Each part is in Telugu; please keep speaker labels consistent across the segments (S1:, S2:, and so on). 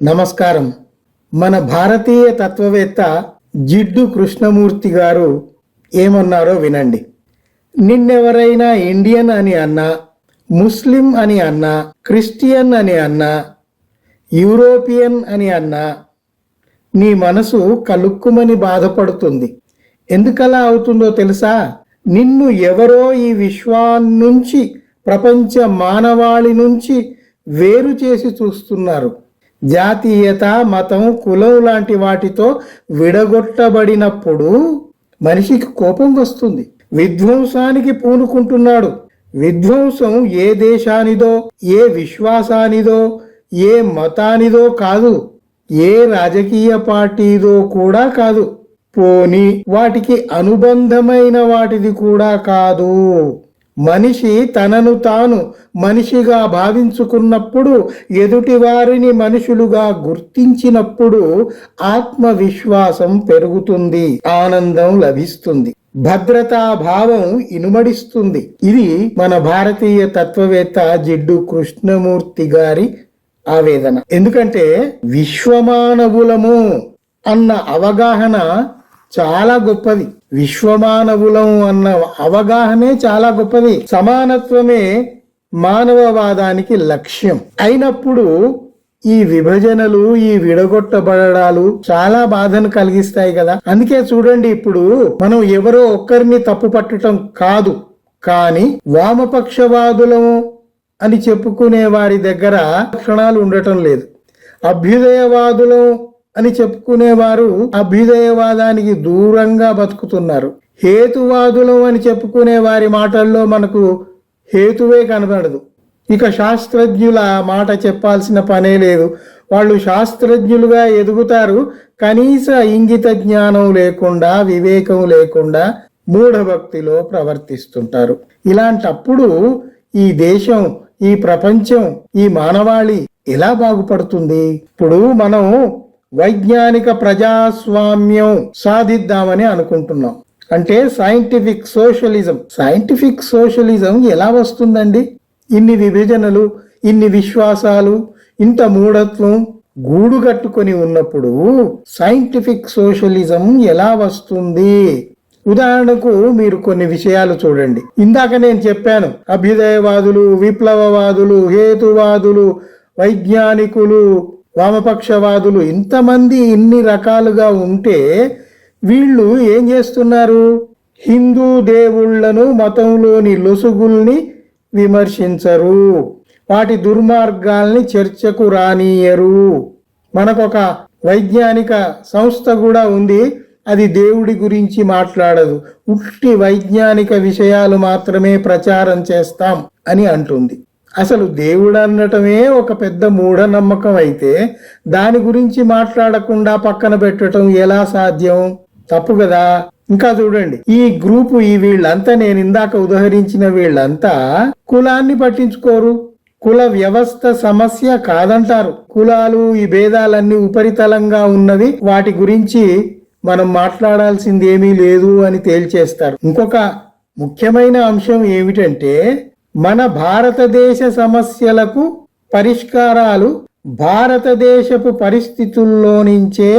S1: నమస్కారం. మన భారతీయ తత్వవేత్త జిడ్డు కృష్ణమూర్తి గారు ఏమన్నారో వినండి. నిన్నెవరైనా ఇండియన్ అని అన్నా, ముస్లిం అని అన్నా, క్రిస్టియన్ అని అన్నా, యూరోపియన్ అని అన్నా నీ మనసు కలుక్కుమని బాధపడుతుంది. ఎందుకలా అవుతుందో తెలుసా? నిన్ను ఎవరో ఈ విశ్వాన్నుంచి, ప్రపంచ మానవాళి నుంచి వేరు చేసి చూస్తున్నారు. జాతీయత, మతం, కులం లాంటి వాటితో విడగొట్టబడినప్పుడు మనిషికి కోపం వస్తుంది. విధ్వంసానికి పూనుకుంటున్నాడు. విధ్వంసం ఏ దేశానిదో, ఏ విశ్వాసానిదో, ఏ మతానిదో కాదు, ఏ రాజకీయ పార్టీదో కూడా కాదు, పోని వాటికి అనుబంధమైన వాటిది కూడా కాదు. మనిషి తనను తాను మనిషిగా భావించుకున్నప్పుడు, ఎదుటి వారిని మనుషులుగా గుర్తించినప్పుడు ఆత్మవిశ్వాసం పెరుగుతుంది, ఆనందం లభిస్తుంది, భద్రతా భావం ఇనుమడిస్తుంది. ఇది మన భారతీయ తత్వవేత్త జిడ్డు కృష్ణమూర్తి గారి ఆవేదన. ఎందుకంటే విశ్వమానవులము అన్న అవగాహన చాలా గొప్పది. విశ్వమానవులం అన్న అవగాహనే చాలా గొప్పది. సమానత్వమే మానవవాదానికి లక్ష్యం అయినప్పుడు ఈ విభజనలు, ఈ విడగొట్టబడాలు చాలా బాధను కలిగిస్తాయి కదా. అందుకే చూడండి, ఇప్పుడు మనం ఎవరో ఒక్కరిని తప్పు పట్టడం కాదు, కానీ వామపక్షవాదులము అని చెప్పుకునే వారి దగ్గర లక్షణాలు ఉండటం లేదు. అభ్యుదయవాదులం అని చెప్పుకునేవారు అభ్యుదయవాదానికి దూరంగా బతుకుతున్నారు. హేతువాదులం అని చెప్పుకునే వారి మాటల్లో మనకు హేతువే కనబడదు. ఇక శాస్త్రజ్ఞుల మాట చెప్పాల్సిన పనే లేదు. వాళ్ళు శాస్త్రజ్ఞులుగా ఎదుగుతారు, కనీస ఇంగిత జ్ఞానం లేకుండా, వివేకం లేకుండా మూఢభక్తిలో ప్రవర్తిస్తుంటారు. ఇలాంటప్పుడు ఈ దేశం, ఈ ప్రపంచం, ఈ మానవాళి ఎలా బాగుపడుతుంది? ఇప్పుడు మనం వైజ్ఞానిక ప్రజాస్వామ్యం సాధిద్దామని అనుకుంటున్నాం. అంటే సైంటిఫిక్ సోషలిజం. సైంటిఫిక్ సోషలిజం ఎలా వస్తుందండి? ఇన్ని విభజనలు, ఇన్ని విశ్వాసాలు, ఇంత మూఢత్వం గూడు కట్టుకొని ఉన్నప్పుడు సైంటిఫిక్ సోషలిజం ఎలా వస్తుంది? ఉదాహరణకు మీరు కొన్ని విషయాలు చూడండి. ఇందాక నేను చెప్పాను, అభ్యుదయవాదులు, విప్లవవాదులు, హేతువాదులు, వైజ్ఞానికులు, వామపక్షవాదులు, ఇంతమంది ఇన్ని రకాలుగా ఉంటే వీళ్ళు ఏం చేస్తున్నారు? హిందూ దేవుళ్లను, మతంలోని లొసుగుల్ని విమర్శించరు, వాటి దుర్మార్గాల్ని చర్చకు రానియరు. మనకొక వైజ్ఞానిక సంస్థ కూడా ఉంది, అది దేవుడి గురించి మాట్లాడదు, ఉట్టి వైజ్ఞానిక విషయాలు మాత్రమే ప్రచారం చేస్తాం అని అంటుంది. అసలు దేవుడు అనటమే ఒక పెద్ద మూఢనమ్మకం అయితే దాని గురించి మాట్లాడకుండా పక్కన పెట్టడం ఎలా సాధ్యం? తప్పు కదా. ఇంకా చూడండి, ఈ గ్రూపు, ఈ వీళ్ళంతా, నేను ఇందాక ఉదహరించిన వీళ్ళంతా కులాన్ని పట్టించుకోరు. కుల వ్యవస్థ సమస్య కాదంటారు. కులాలు, ఈ భేదాలన్నీ ఉపరితలంగా ఉన్నవి, వాటి గురించి మనం మాట్లాడాల్సింది ఏమీ లేదు అని తేల్చేస్తారు. ఇంకొక ముఖ్యమైన అంశం ఏమిటంటే, మన భారతదేశ సమస్యలకు పరిష్కారాలు భారతదేశపు పరిస్థితుల్లో నుంచే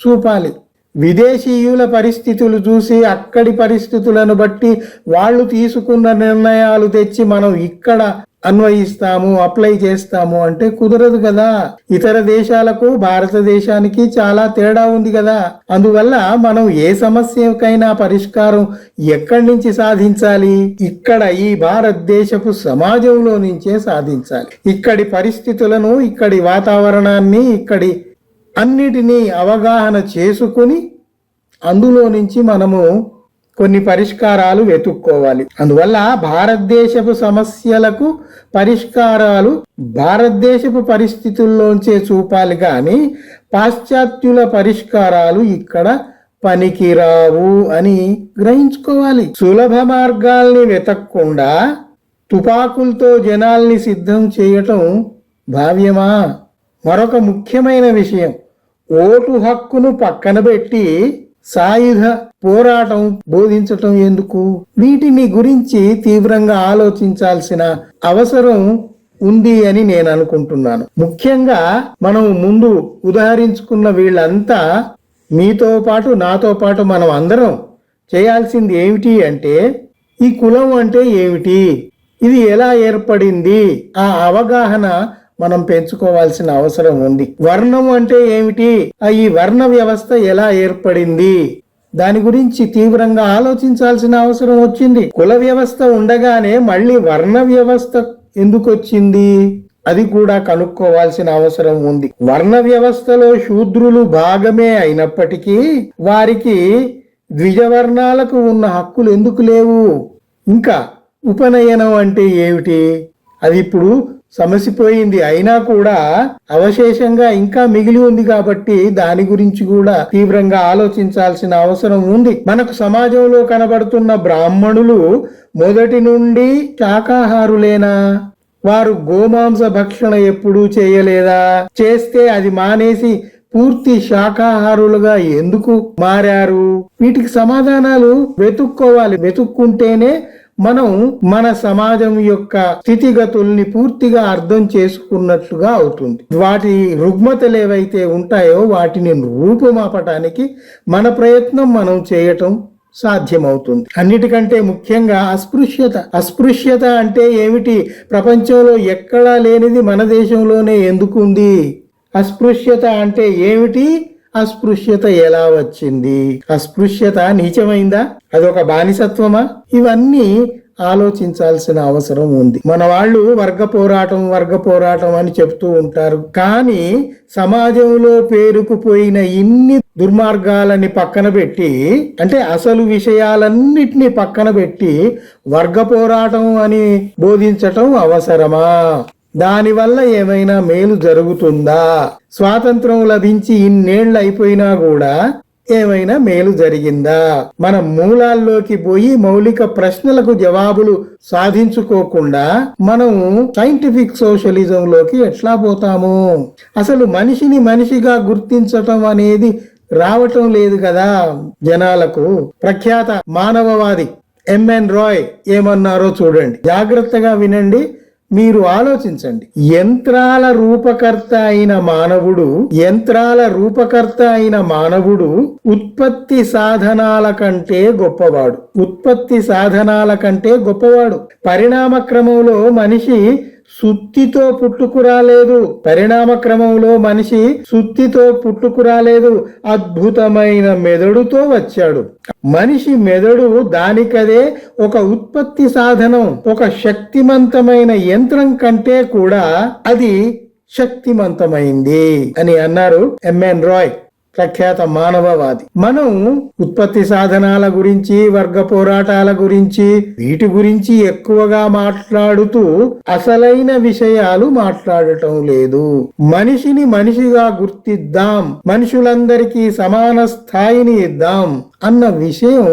S1: చూపాలి. విదేశీయుల పరిస్థితులు చూసి, అక్కడి పరిస్థితులను బట్టి వాళ్ళు తీసుకున్న నిర్ణయాలు తెచ్చి మనం ఇక్కడ అన్వయిస్తాము, అప్లై చేస్తాము అంటే కుదరదు కదా. ఇతర దేశాలకు భారతదేశానికి చాలా తేడా ఉంది కదా. అందువల్ల మనం ఏ సమస్యకైనా పరిష్కారం ఎక్కడి నుంచి సాధించాలి? ఇక్కడ ఈ భారతదేశపు సమాజంలో నుంచే సాధించాలి. ఇక్కడి పరిస్థితులను, ఇక్కడి వాతావరణాన్ని, ఇక్కడి అన్నిటినీ అవగాహన చేసుకుని అందులో నుంచి మనము కొన్ని పరిష్కారాలు వెతుక్కోవాలి. అందువల్ల భారతదేశపు సమస్యలకు పరిష్కారాలు భారతదేశపు పరిస్థితుల్లోంచే చూపాలి, కానీ పాశ్చాత్యుల పరిష్కారాలు ఇక్కడ పనికిరావు అని గ్రహించుకోవాలి. సులభ మార్గాల్ని వెతక్కుండా తుపాకులతో జనాల్ని సిద్ధం చేయటం భావ్యమా? మరొక ముఖ్యమైన విషయం, ఓటు హక్కును పక్కన పెట్టి సాయుధ పోరాటం బోధించటం ఎందుకు? వీటిని గురించి తీవ్రంగా ఆలోచించాల్సిన అవసరం ఉంది అని నేను అనుకుంటున్నాను. ముఖ్యంగా మనం ముందు ఉదాహరించుకున్న వీళ్ళంతా మీతో పాటు నాతో పాటు మనం అందరం చేయాల్సింది ఏమిటి అంటే, ఈ కులం అంటే ఏమిటి, ఇది ఎలా ఏర్పడింది, ఆ అవగాహన మనం పెంచుకోవాల్సిన అవసరం ఉంది. వర్ణం అంటే ఏమిటి, ఈ వర్ణ వ్యవస్థ ఎలా ఏర్పడింది, దాని గురించి తీవ్రంగా ఆలోచించాల్సిన అవసరం వచ్చింది. కుల వ్యవస్థ ఉండగానే మళ్ళీ వర్ణ వ్యవస్థ ఎందుకు వచ్చింది, అది కూడా కనుక్కోవాల్సిన అవసరం ఉంది. వర్ణ వ్యవస్థలో శూద్రులు భాగమే అయినప్పటికీ వారికి ద్విజవర్ణాలకు ఉన్న హక్కులు ఎందుకు లేవు? ఇంకా ఉపనయనం అంటే ఏమిటి, అది ఇప్పుడు సమసిపోయింది. అయినా కూడా అవశేషంగా ఇంకా మిగిలి ఉంది కాబట్టి దాని గురించి కూడా తీవ్రంగా ఆలోచించాల్సిన అవసరం ఉంది. మనకు సమాజంలో కనబడుతున్న బ్రాహ్మణులు మొదటి నుండి శాకాహారులేనా? వారు గోమాంస భక్షణ ఎప్పుడూ చేయలేదా? చేస్తే అది మానేసి పూర్తి శాకాహారులుగా ఎందుకు మారారు? వీటికి సమాధానాలు వెతుక్కోవాలి. వెతుక్కుంటేనే మనం మన సమాజం యొక్క స్థితిగతుల్ని పూర్తిగా అర్థం చేసుకున్నట్లుగా అవుతుంది. వాటి రుగ్మతలు ఏవైతే ఉంటాయో వాటిని రూపుమాపటానికి మన ప్రయత్నం మనం చేయటం సాధ్యమవుతుంది. అన్నిటికంటే ముఖ్యంగా అస్పృశ్యత అంటే ఏమిటి? ప్రపంచంలో ఎక్కడా లేనిది మన దేశంలోనే ఎందుకు ఉంది? అస్పృశ్యత అంటే ఏమిటి? అస్పృశ్యత ఎలా వచ్చింది? అస్పృశ్యత నీచమైందా? అదొక బానిసత్వమా? ఇవన్నీ ఆలోచించాల్సిన అవసరం ఉంది. మన వాళ్ళు వర్గ పోరాటం అని చెప్తూ ఉంటారు. కానీ సమాజంలో పేరుకుపోయిన ఇన్ని దుర్మార్గాలని పక్కన పెట్టి, అంటే అసలు విషయాలన్నిటినీ పక్కన పెట్టి వర్గ పోరాటం అని బోధించటం అవసరమా? దానివల్ల ఏమైనా మేలు జరుగుతుందా? స్వాతంత్రం లభించి ఇన్నేళ్లు అయిపోయినా కూడా ఏమైనా మేలు జరిగిందా? మన మూలాల్లోకి పోయి మౌలిక ప్రశ్నలకు జవాబులు సాధించుకోకుండా మనం సైంటిఫిక్ సోషలిజంలోకి ఎట్లా పోతాము? అసలు మనిషిని మనిషిగా గుర్తించటం అనేది రావటం లేదు కదా జనాలకు. ప్రఖ్యాత మానవవాది ఎంఎన్ రాయ్ ఏమన్నారో చూడండి, జాగ్రత్తగా వినండి, మీరు ఆలోచించండి. యంత్రాల రూపకర్త అయిన మానవుడు ఉత్పత్తి సాధనాల కంటే గొప్పవాడు. పరిణామ క్రమంలో మనిషి సుత్తితో పుట్టుకురాలేదు, అద్భుతమైన మెదడుతో వచ్చాడు. మనిషి మెదడు దానికదే ఒక ఉత్పత్తి సాధనం. ఒక శక్తిమంతమైన యంత్రం కంటే కూడా అది శక్తిమంతమైంది అని అన్నారు ఎంఎన్ రాయ్, ప్రఖ్యాత మానవవాది. మనం ఉత్పత్తి సాధనాల గురించి, వర్గ పోరాటాల గురించి, వీటి గురించి ఎక్కువగా మాట్లాడుతూ అసలైన విషయాలు మాట్లాడటం లేదు. మనిషిని మనిషిగా గుర్తిద్దాం, మనుషులందరికీ సమాన స్థాయిని ఇద్దాం అన్న విషయం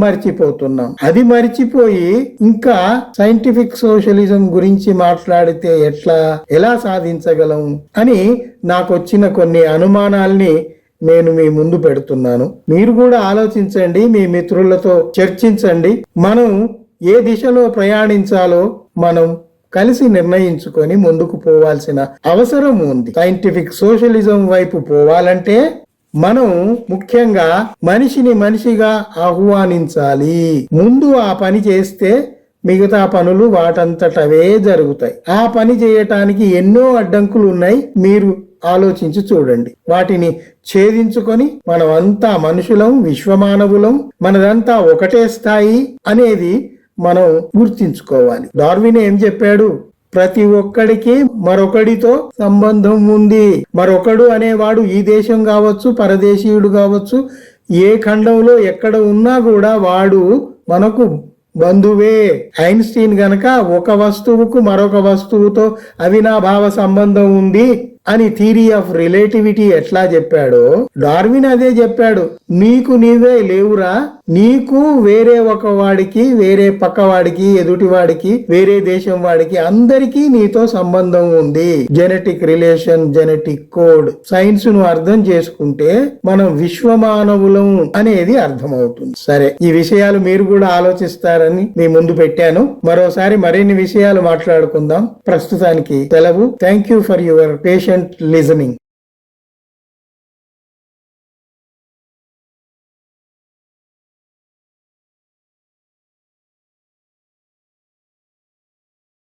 S1: మర్చిపోతున్నాం. అది మర్చిపోయి ఇంకా సైంటిఫిక్ సోషలిజం గురించి మాట్లాడితే ఎలా సాధించగలం అని నాకొచ్చిన కొన్ని అనుమానాల్ని నేను మీ ముందు పెడుతున్నాను. మీరు కూడా ఆలోచించండి, మీ మిత్రులతో చర్చించండి. మనం ఏ దిశలో ప్రయాణించాలో మనం కలిసి నిర్ణయించుకొని ముందుకు పోవాల్సిన అవసరం ఉంది. సైంటిఫిక్ సోషలిజం వైపు పోవాలంటే మనం ముఖ్యంగా మనిషిని మనిషిగా ఆహ్వానించాలి. ముందు ఆ పని చేస్తే మిగతా పనులు వాటంతటవే జరుగుతాయి. ఆ పని చేయటానికి ఎన్నో అడ్డంకులు ఉన్నాయి, మీరు ఆలోచించి చూడండి. వాటిని ఛేదించుకొని మనమంతా మనుషులం, విశ్వమానవులం, మనదంతా ఒకటే స్థాయి అనేది మనం గుర్తించుకోవాలి. డార్విన్ ఏం చెప్పాడు? ప్రతి ఒక్కడికి మరొకడితో సంబంధం ఉంది. మరొకడు అనేవాడు ఈ దేశం కావచ్చు, పరదేశీయుడు కావచ్చు, ఏ ఖండంలో ఎక్కడ ఉన్నా కూడా వాడు మనకు బంధువే. ఐన్స్టీన్ గనక ఒక వస్తువుకు మరొక వస్తువుతో అవినాభావ సంబంధం ఉంది అని థియరీ ఆఫ్ రిలేటివిటీ ఎట్లా చెప్పాడో డార్విన్ అదే చెప్పాడు. నీకు నీవే లేవురా, నీకు వేరే ఒక వాడికి, వేరే పక్క వాడికి, ఎదుటి వాడికి, వేరే దేశం వాడికి, అందరికీ నీతో సంబంధం ఉంది. Genetic relation, genetic code. Science ను అర్థం చేసుకుంటే మనం విశ్వమానవులం అనేది అర్థమవుతుంది. సరే, ఈ విషయాలు మీరు కూడా ఆలోచిస్తారని మీ ముందు పెట్టాను. మరోసారి మరిన్ని విషయాలు మాట్లాడుకుందాం. ప్రస్తుతానికి సెలవు. Thank you for your patient listening.